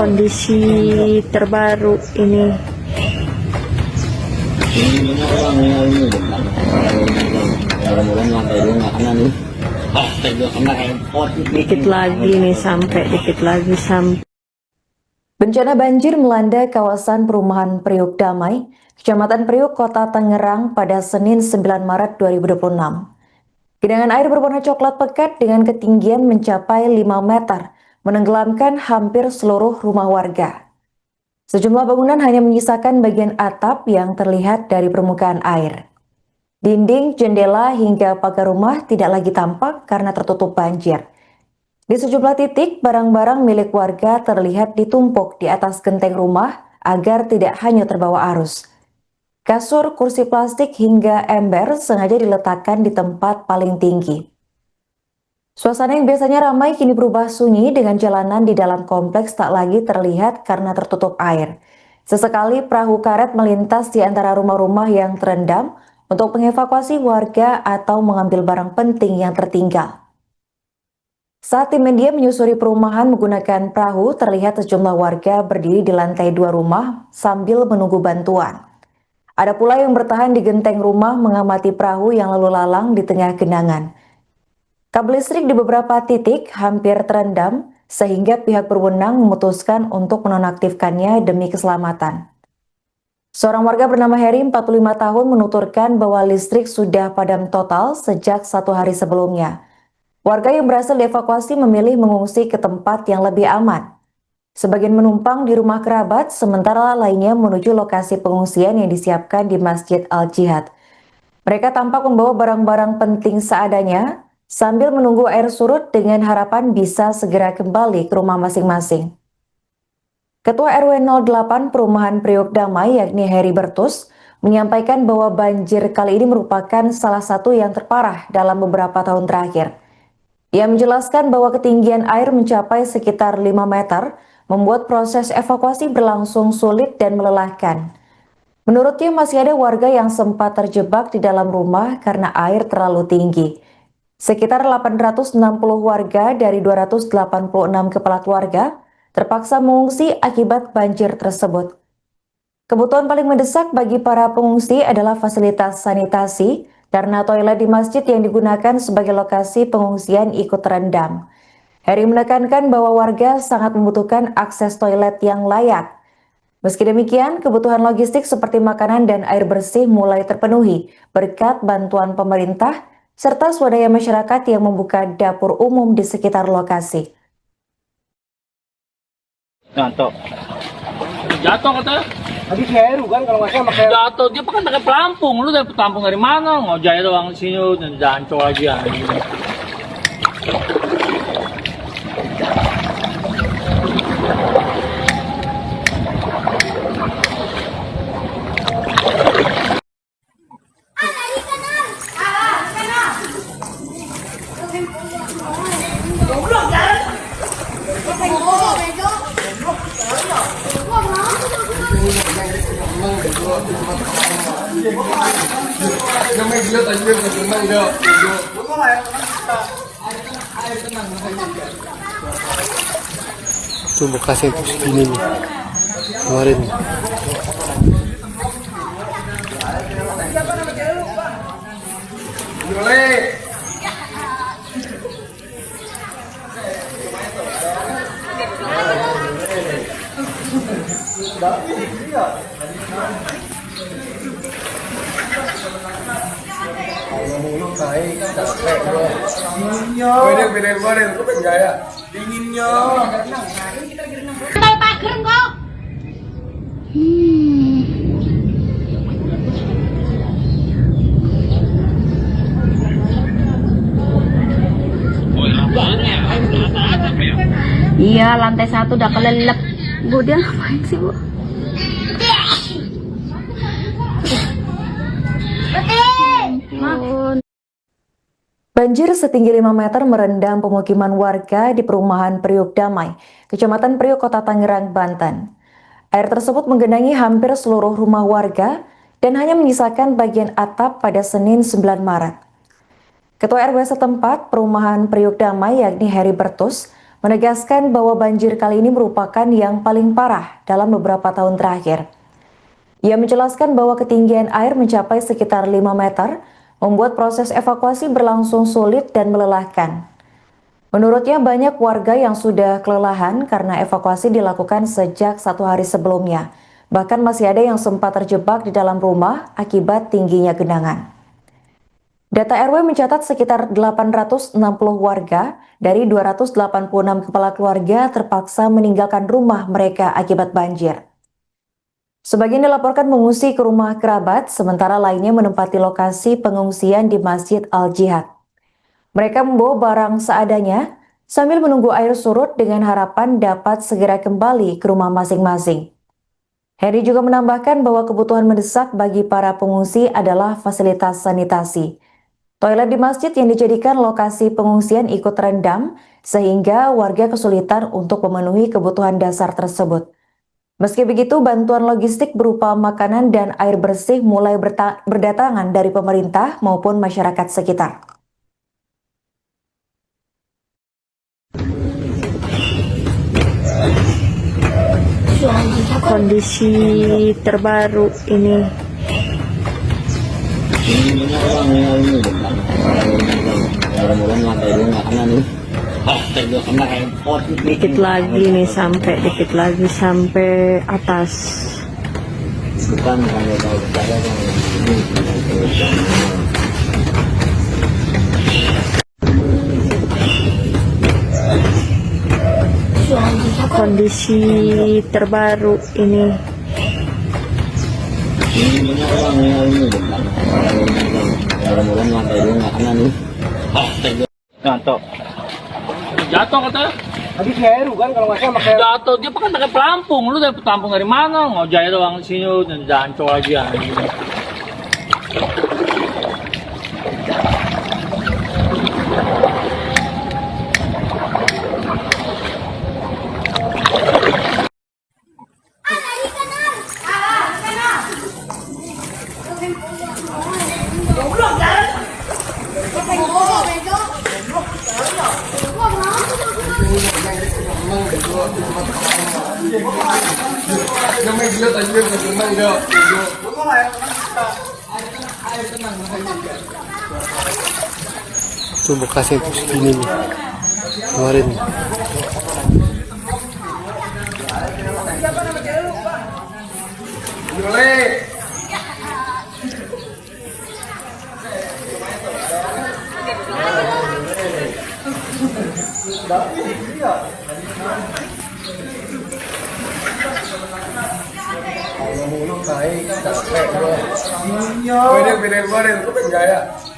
kondisi terbaru ini. Dikit lagi nih sampai. Bencana banjir melanda kawasan perumahan Priuk Damai, Kecamatan Priuk, Kota Tangerang pada Senin 9 Maret 2026. Genangan air berwarna coklat pekat dengan ketinggian mencapai 5 meter, menenggelamkan hampir seluruh rumah warga. Sejumlah bangunan hanya menyisakan bagian atap yang terlihat dari permukaan air. Dinding, jendela, hingga pagar rumah tidak lagi tampak karena tertutup banjir. Di sejumlah titik, barang-barang milik warga terlihat ditumpuk di atas genteng rumah agar tidak hanyut terbawa arus. Kasur, kursi plastik, hingga ember sengaja diletakkan di tempat paling tinggi. Suasana yang biasanya ramai kini berubah sunyi dengan jalanan di dalam kompleks tak lagi terlihat karena tertutup air. Sesekali perahu karet melintas di antara rumah-rumah yang terendam untuk mengevakuasi warga atau mengambil barang penting yang tertinggal. Saat tim media menyusuri perumahan menggunakan perahu, terlihat sejumlah warga berdiri di lantai 2 rumah sambil menunggu bantuan. Ada pula yang bertahan di genteng rumah mengamati perahu yang lalu lalang di tengah genangan. Kabel listrik di beberapa titik hampir terendam sehingga pihak berwenang memutuskan untuk menonaktifkannya demi keselamatan. Seorang warga bernama Heri, 45 tahun, menuturkan bahwa listrik sudah padam total sejak 1 hari sebelumnya. Warga yang berhasil dievakuasi memilih mengungsi ke tempat yang lebih aman. Sebagian menumpang di rumah kerabat, sementara lainnya menuju lokasi pengungsian yang disiapkan di Masjid Al-Jihad. Mereka tampak membawa barang-barang penting seadanya, sambil menunggu air surut dengan harapan bisa segera kembali ke rumah masing-masing. Ketua RW 08 Perumahan Priuk Damai, yakni Heri Bertus, menyampaikan bahwa banjir kali ini merupakan salah satu yang terparah dalam beberapa tahun terakhir. Ia menjelaskan bahwa ketinggian air mencapai sekitar 5 meter, membuat proses evakuasi berlangsung sulit dan melelahkan. Menurutnya masih ada warga yang sempat terjebak di dalam rumah karena air terlalu tinggi. Sekitar 860 warga dari 286 kepala keluarga terpaksa mengungsi akibat banjir tersebut. Kebutuhan paling mendesak bagi para pengungsi adalah fasilitas sanitasi karena toilet di masjid yang digunakan sebagai lokasi pengungsian ikut terendam. Heri menekankan bahwa warga sangat membutuhkan akses toilet yang layak. Meski demikian, kebutuhan logistik seperti makanan dan air bersih mulai terpenuhi berkat bantuan pemerintah serta swadaya masyarakat yang membuka dapur umum di sekitar lokasi. Jatuh katanya. Tadi Heru kan kalau nggak salah pakai Jatuh, dia pakai pelampung. Lu dari pelampung dari mana? Mau jaya doang di sini, dan jancol lagi ya. tuh bekasnya tuh segini nih kemarin. Dinginnya. Santai pager kok. Iya, lantai 1 udah kelelep. Bu, dia ngapain sih, Bu? Banjir setinggi 5 meter merendam pemukiman warga di perumahan Priuk Damai, Kecamatan Priuk, Kota Tangerang, Banten. Air tersebut menggenangi hampir seluruh rumah warga dan hanya menyisakan bagian atap pada Senin 9 Maret. Ketua RW setempat perumahan Priuk Damai, yakni Heri Bertus, menegaskan bahwa banjir kali ini merupakan yang paling parah dalam beberapa tahun terakhir. Ia menjelaskan bahwa ketinggian air mencapai sekitar 5 meter, membuat proses evakuasi berlangsung sulit dan melelahkan. Menurutnya banyak warga yang sudah kelelahan karena evakuasi dilakukan sejak 1 hari sebelumnya. Bahkan masih ada yang sempat terjebak di dalam rumah akibat tingginya genangan. Data RW mencatat sekitar 860 warga dari 286 kepala keluarga terpaksa meninggalkan rumah mereka akibat banjir. Sebagian dilaporkan mengungsi ke rumah kerabat, sementara lainnya menempati lokasi pengungsian di Masjid Al-Jihad. Mereka membawa barang seadanya sambil menunggu air surut dengan harapan dapat segera kembali ke rumah masing-masing. Heri juga menambahkan bahwa kebutuhan mendesak bagi para pengungsi adalah fasilitas sanitasi. Toilet di masjid yang dijadikan lokasi pengungsian ikut terendam, sehingga warga kesulitan untuk memenuhi kebutuhan dasar tersebut. Meski begitu, bantuan logistik berupa makanan dan air bersih mulai berdatangan dari pemerintah maupun masyarakat sekitar. Kondisi terbaru ini dikit lagi sampai atas. Kondisi terbaru ini Jatuh katanya. Habis Heru kan kalau nggak salah pakai Jatuh, dia kan pakai pelampung. Lu dari pelampung dari mana? Ngojaya doang di sini, dan jancol lagi ya. Itu bekasnya tuh segini nih kemarin.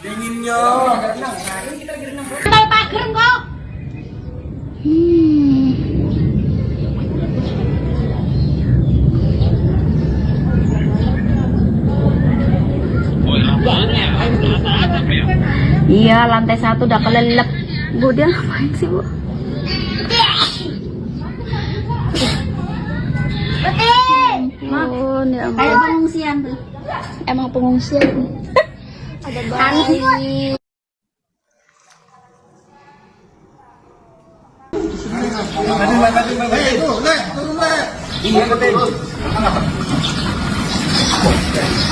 Dinginnya. Iya, lantai 1 udah kelelep. Bu, dia ngapain sih, Bu? Ampun, ya ampun. Kayak pengungsian tuh. Emang pengungsian. Ada bayi.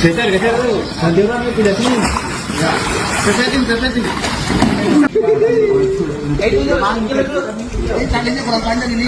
Geser dulu. Nanti orang tidak sini. Sesetin. Itu talinya kurang panjang ini.